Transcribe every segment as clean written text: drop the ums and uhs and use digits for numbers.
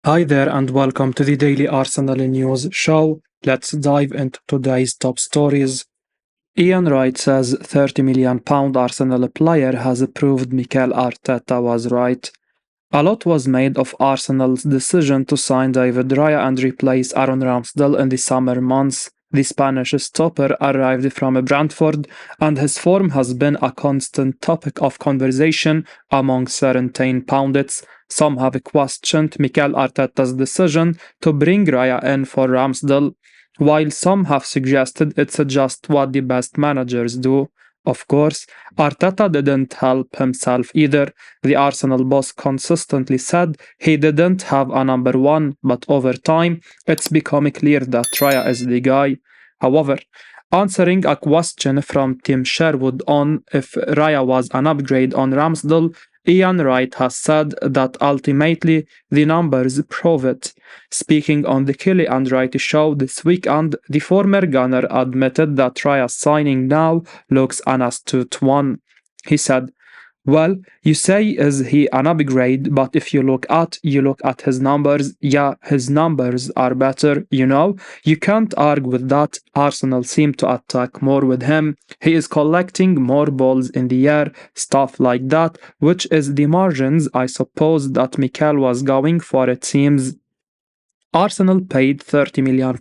Hi there and welcome to the Daily Arsenal News Show. Let's dive into today's top stories. Ian Wright says £30 million Arsenal player has proved Mikel Arteta was right. A lot was made of Arsenal's decision to sign David Raya and replace Aaron Ramsdale in the summer months. The Spanish stopper arrived from Brentford, and his form has been a constant topic of conversation among certain pundits. Some have questioned Mikel Arteta's decision to bring Raya in for Ramsdale, while some have suggested it's just what the best managers do. Of course, Arteta didn't help himself either. The Arsenal boss consistently said he didn't have a number one, but over time, it's become clear that Raya is the guy. However, answering a question from Tim Sherwood on if Raya was an upgrade on Ramsdale, Ian Wright has said that ultimately the numbers prove it. Speaking on the Kelly and Wright show this weekend, the former Gunner admitted that Raya's signing now looks an astute one. He said, well, you say is he an upgrade, but if you look at his numbers, yeah, his numbers are better, you know? You can't argue with that. Arsenal seem to attack more with him. He is collecting more balls in the air, stuff like that, which is the margins I suppose that Mikel was going for, it seems. Arsenal paid £30 million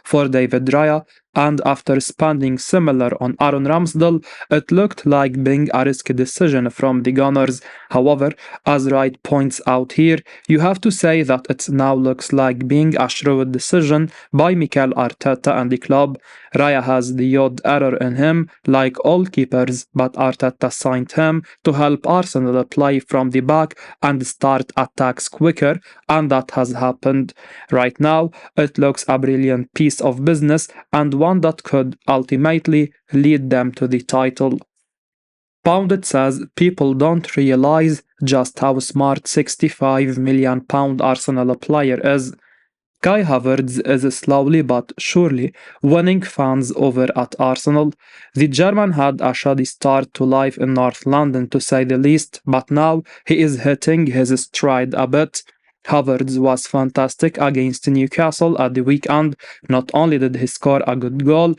for David Raya, and after spending similar on Aaron Ramsdale, it looked like being a risky decision from the Gunners. However, as Wright points out here, you have to say that it now looks like being a shrewd decision by Mikel Arteta and the club. Raya has the odd error in him, like all keepers, but Arteta signed him to help Arsenal play from the back and start attacks quicker, and that has happened. Right now, it looks a brilliant piece of business and one that could ultimately lead them to the title. Pundit says people don't realize just how smart £65 million Arsenal player is. Kai Havertz is slowly but surely winning fans over at Arsenal. The German had a shoddy start to life in North London to say the least, but now he is hitting his stride a bit. Havertz was fantastic against Newcastle at the weekend. Not only did he score a good goal,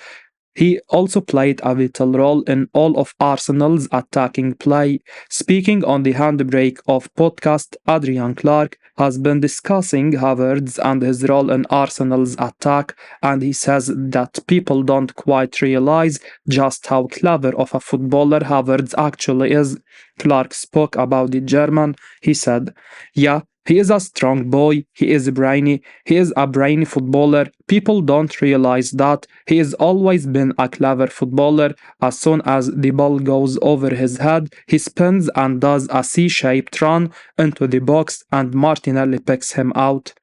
he also played a vital role in all of Arsenal's attacking play. Speaking on the Handbrake of podcast, Adrian Clark has been discussing Havertz and his role in Arsenal's attack, and he says that people don't quite realize just how clever of a footballer Havertz actually is. Clark spoke about the German. He said, yeah, he is a strong boy, he is brainy, he is a brainy footballer. People don't realize that. He has always been a clever footballer. As soon as the ball goes over his head, he spins and does a C-shaped run into the box and Martinelli picks him out.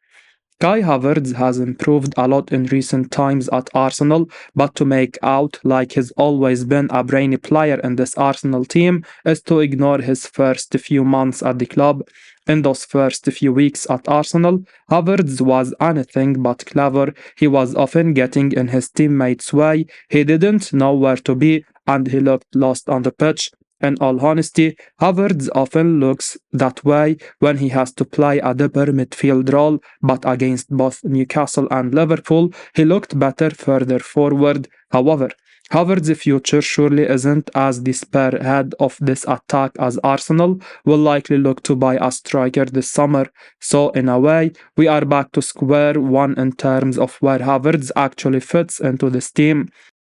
Kai Havertz has improved a lot in recent times at Arsenal, but to make out like he's always been a brainy player in this Arsenal team is to ignore his first few months at the club. In those first few weeks at Arsenal, Havertz was anything but clever. He was often getting in his teammates' way, he didn't know where to be, and he looked lost on the pitch. In all honesty, Havertz often looks that way when he has to play a deeper midfield role, but against both Newcastle and Liverpool, he looked better further forward. However, Havertz's future surely isn't as the spearhead of this attack, as Arsenal will likely look to buy a striker this summer. So in a way, we are back to square one in terms of where Havertz actually fits into this team.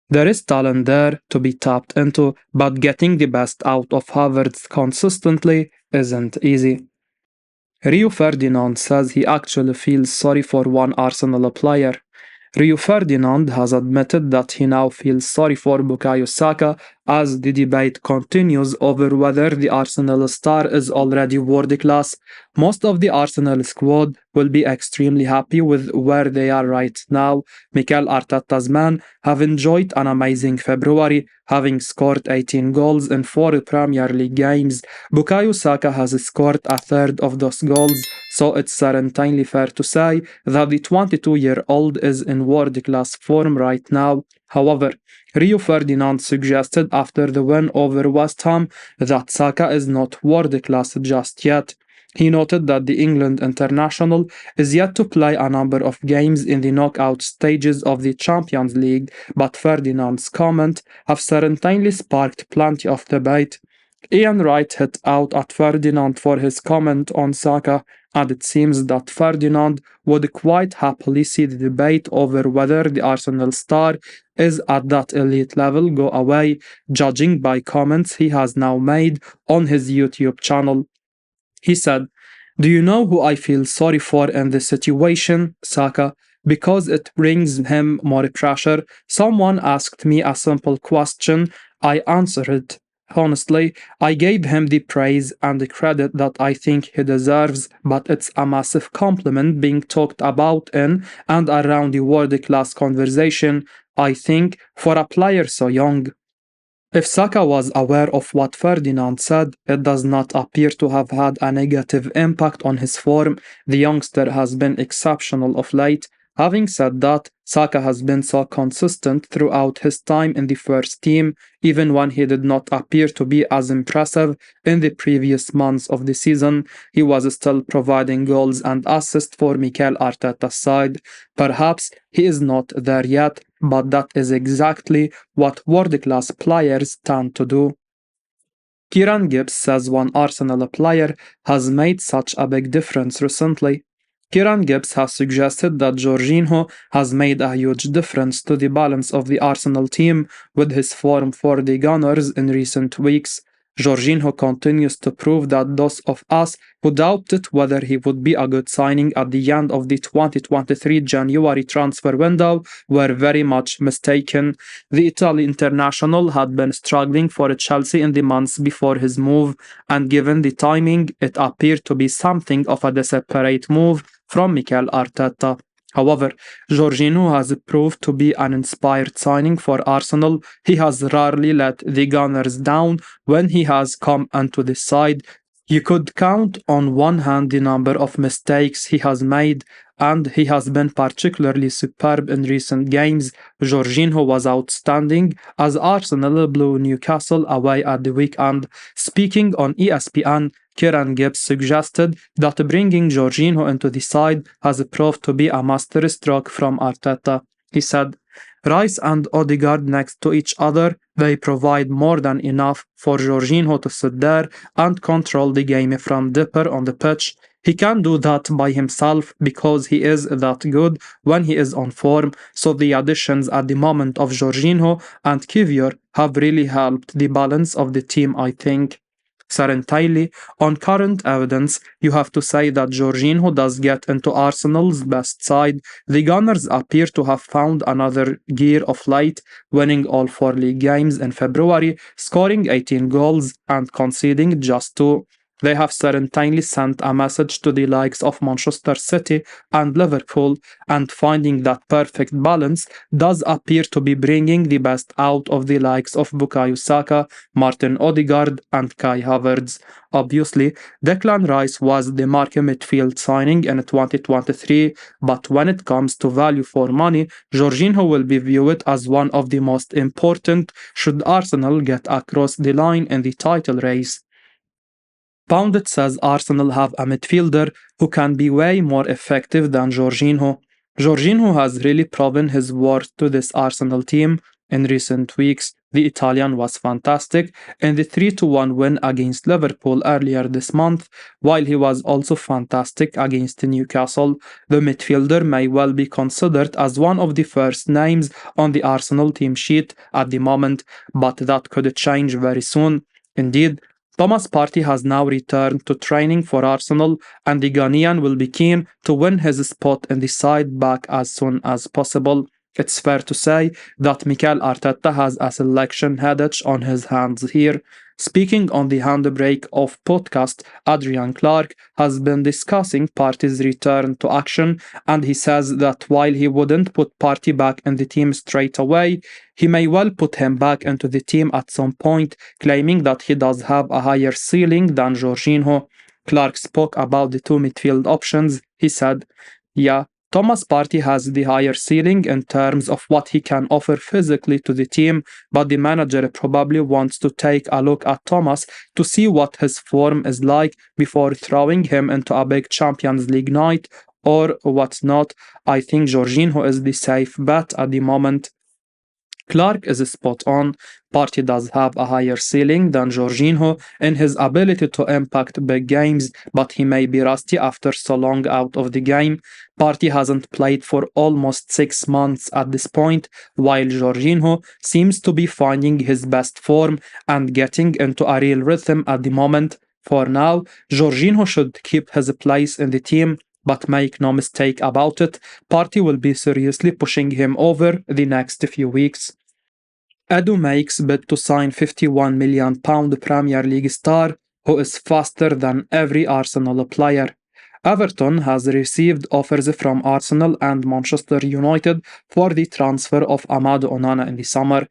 There is talent there to be tapped into, but getting the best out of Havertz consistently isn't easy. Rio Ferdinand says he actually feels sorry for one Arsenal player. Rio Ferdinand has admitted that he now feels sorry for Bukayo Saka as the debate continues over whether the Arsenal star is already world class. Most of the Arsenal squad will be extremely happy with where they are right now. Mikel Arteta's men have enjoyed an amazing February, having scored 18 goals in 4 Premier League games. Bukayo Saka has scored a third of those goals, so it's certainly fair to say that the 22-year-old is in world-class form right now. However, Rio Ferdinand suggested after the win over West Ham that Saka is not world-class just yet. He noted that the England international is yet to play a number of games in the knockout stages of the Champions League, but Ferdinand's comment have certainly sparked plenty of debate. Ian Wright hit out at Ferdinand for his comment on Saka, and it seems that Ferdinand would quite happily see the debate over whether the Arsenal star is at that elite level go away, judging by comments he has now made on his YouTube channel. He said, "Do you know who I feel sorry for in this situation? Saka. Because it brings him more pressure. Someone asked me a simple question. I answered it. Honestly, I gave him the praise and the credit that I think he deserves, but it's a massive compliment being talked about in and around the world class conversation, I think, for a player so young." If Saka was aware of what Ferdinand said, it does not appear to have had a negative impact on his form. The youngster has been exceptional of late. Having said that, Saka has been so consistent throughout his time in the first team, even when he did not appear to be as impressive in the previous months of the season. He was still providing goals and assists for Mikel Arteta's side. Perhaps he is not there yet, but that is exactly what world-class players tend to do. Kieran Gibbs says one Arsenal player has made such a big difference recently. Kieran Gibbs has suggested that Jorginho has made a huge difference to the balance of the Arsenal team with his form for the Gunners in recent weeks. Jorginho continues to prove that those of us who doubted whether he would be a good signing at the end of the 2023 January transfer window were very much mistaken. The Italian international had been struggling for Chelsea in the months before his move, and given the timing, it appeared to be something of a desperate move from Mikel Arteta. However, Jorginho has proved to be an inspired signing for Arsenal. He has rarely let the Gunners down when he has come onto the side. You could count on one hand the number of mistakes he has made, and he has been particularly superb in recent games. Jorginho was outstanding as Arsenal blew Newcastle away at the weekend. Speaking on ESPN, Kieran Gibbs suggested that bringing Jorginho into the side has proved to be a masterstroke from Arteta. He said, "Rice and Odegaard next to each other, they provide more than enough for Jorginho to sit there and control the game from deeper on the pitch. He can do that by himself because he is that good when he is on form, so the additions at the moment of Jorginho and Kivior have really helped the balance of the team, I think." Certainly, on current evidence, you have to say that Jorginho does get into Arsenal's best side. The Gunners appear to have found another gear of late, winning all 4 league games in February, scoring 18 goals and conceding just 2. They have certainly sent a message to the likes of Manchester City and Liverpool, and finding that perfect balance does appear to be bringing the best out of the likes of Bukayo Saka, Martin Odegaard, and Kai Havertz. Obviously, Declan Rice was the marquee midfield signing in 2023, but when it comes to value for money, Jorginho will be viewed as one of the most important should Arsenal get across the line in the title race. Pundit says Arsenal have a midfielder who can be way more effective than Jorginho. Jorginho has really proven his worth to this Arsenal team in recent weeks. The Italian was fantastic in the 3-1 win against Liverpool earlier this month, while he was also fantastic against Newcastle. The midfielder may well be considered as one of the first names on the Arsenal team sheet at the moment, but that could change very soon. Indeed, Thomas Partey has now returned to training for Arsenal, and the Ghanaian will be keen to win his spot in the side back as soon as possible. It's fair to say that Mikel Arteta has a selection headache on his hands here. Speaking on the Handbrake of podcast, Adrian Clark has been discussing Partey's return to action, and he says that while he wouldn't put Partey back in the team straight away, he may well put him back into the team at some point, claiming that he does have a higher ceiling than Jorginho. Clark spoke about the 2 midfield options. He said, "Yeah, Thomas Partey has the higher ceiling in terms of what he can offer physically to the team, but the manager probably wants to take a look at Thomas to see what his form is like before throwing him into a big Champions League night or what's not. I think Jorginho is the safe bet at the moment. Clark is spot on. Partey does have a higher ceiling than Jorginho in his ability to impact big games, but he may be rusty after so long out of the game. Partey hasn't played for almost 6 months at this point, while Jorginho seems to be finding his best form and getting into a real rhythm at the moment. For now, Jorginho should keep his place in the team, but make no mistake about it, Partey will be seriously pushing him over the next few weeks. Edu makes bid to sign £51 million Premier League star who is faster than every Arsenal player. Everton has received offers from Arsenal and Manchester United for the transfer of Amadou Onana in the summer.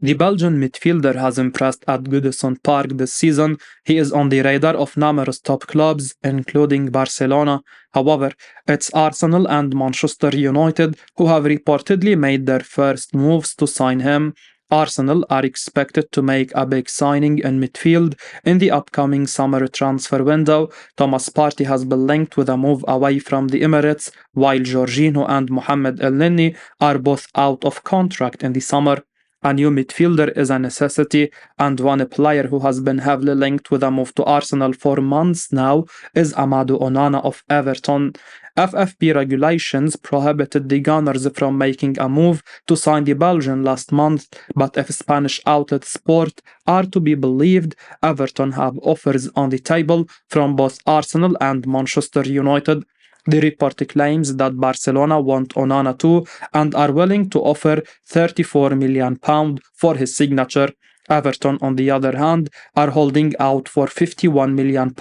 The Belgian midfielder has impressed at Goodison Park this season. He is on the radar of numerous top clubs, including Barcelona. However, it's Arsenal and Manchester United who have reportedly made their first moves to sign him. Arsenal are expected to make a big signing in midfield in the upcoming summer transfer window. Thomas Partey has been linked with a move away from the Emirates, while Jorginho and Mohamed Elneny are both out of contract in the summer. A new midfielder is a necessity, and one player who has been heavily linked with a move to Arsenal for months now is Amadou Onana of Everton. FFP regulations prohibited the Gunners from making a move to sign the Belgian last month, but if Spanish outlet Sport are to be believed, Everton have offers on the table from both Arsenal and Manchester United. The report claims that Barcelona want Onana too and are willing to offer £34 million for his signature. Everton, on the other hand, are holding out for £51 million,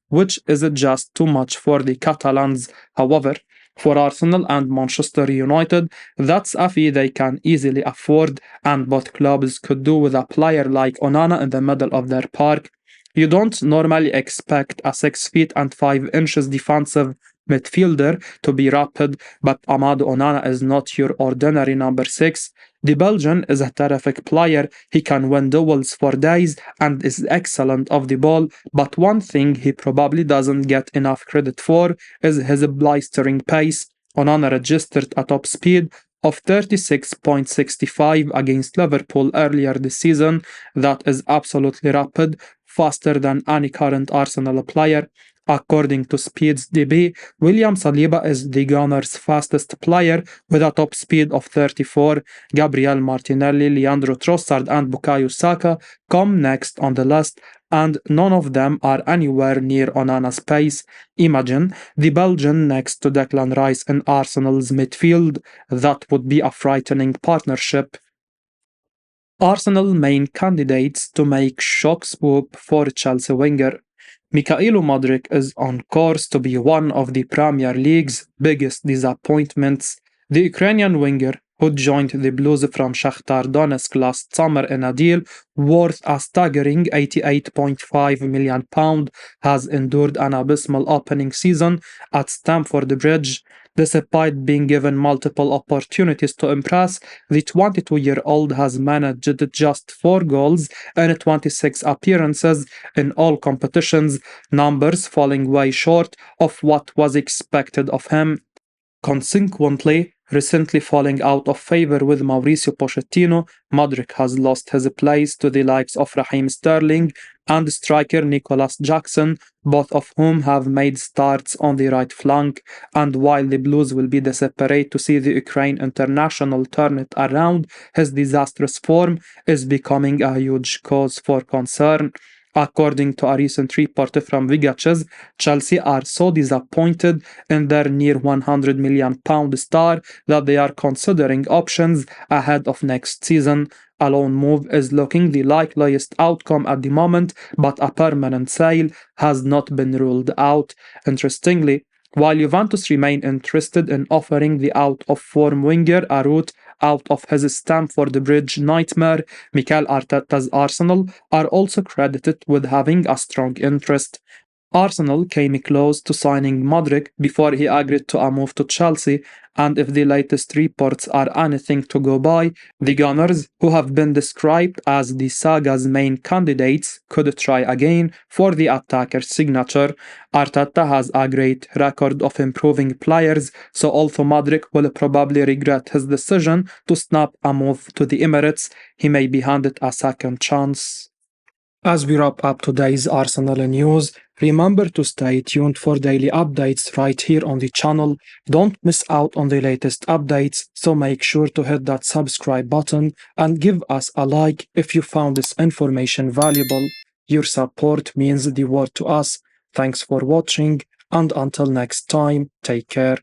which is just too much for the Catalans. However, for Arsenal and Manchester United, that's a fee they can easily afford, and both clubs could do with a player like Onana in the middle of their park. You don't normally expect a 6 feet and 5 inches defensive midfielder to be rapid, but Amadou Onana is not your ordinary number 6. The Belgian is a terrific player. He can win duels for days and is excellent off the ball, but one thing he probably doesn't get enough credit for is his blistering pace. Onana registered a top speed of 36.65 against Liverpool earlier this season. That is absolutely rapid, faster than any current Arsenal player. According to Speed's DB, William Saliba is the Gunners' fastest player with a top speed of 34. Gabriel Martinelli, Leandro Trossard and Bukayo Saka come next on the list, and none of them are anywhere near Onana's pace. Imagine the Belgian next to Declan Rice in Arsenal's midfield. That would be a frightening partnership. Arsenal main candidates to make shock swoop for Chelsea winger. Mikhailo Mudryk is on course to be one of the Premier League's biggest disappointments. The Ukrainian winger, who joined the Blues from Shakhtar Donetsk last summer in a deal worth a staggering £88.5 million, has endured an abysmal opening season at Stamford Bridge. Despite being given multiple opportunities to impress, the 22-year-old has managed just 4 goals in 26 appearances in all competitions, numbers falling way short of what was expected of him. Consequently, recently falling out of favour with Mauricio Pochettino, Mudryk has lost his place to the likes of Raheem Sterling and striker Nicholas Jackson, both of whom have made starts on the right flank. And while the Blues will be desperate to see the Ukraine international turn it around, his disastrous form is becoming a huge cause for concern. According to a recent report from Vigaches, Chelsea are so disappointed in their near £100 million star that they are considering options ahead of next season. A loan move is looking the likeliest outcome at the moment, but a permanent sale has not been ruled out. Interestingly, while Juventus remain interested in offering the out-of-form winger a route out of his Stamford Bridge nightmare, Mikel Arteta's Arsenal are also credited with having a strong interest. Arsenal came close to signing Modric before he agreed to a move to Chelsea, and if the latest reports are anything to go by, the Gunners, who have been described as the saga's main candidates, could try again for the attacker's signature. Arteta has a great record of improving players, so although Modric will probably regret his decision to snap a move to the Emirates, he may be handed a second chance. As we wrap up today's Arsenal news, remember to stay tuned for daily updates right here on the channel. Don't miss out on the latest updates, so make sure to hit that subscribe button and give us a like if you found this information valuable. Your support means the world to us. Thanks for watching, and until next time, take care.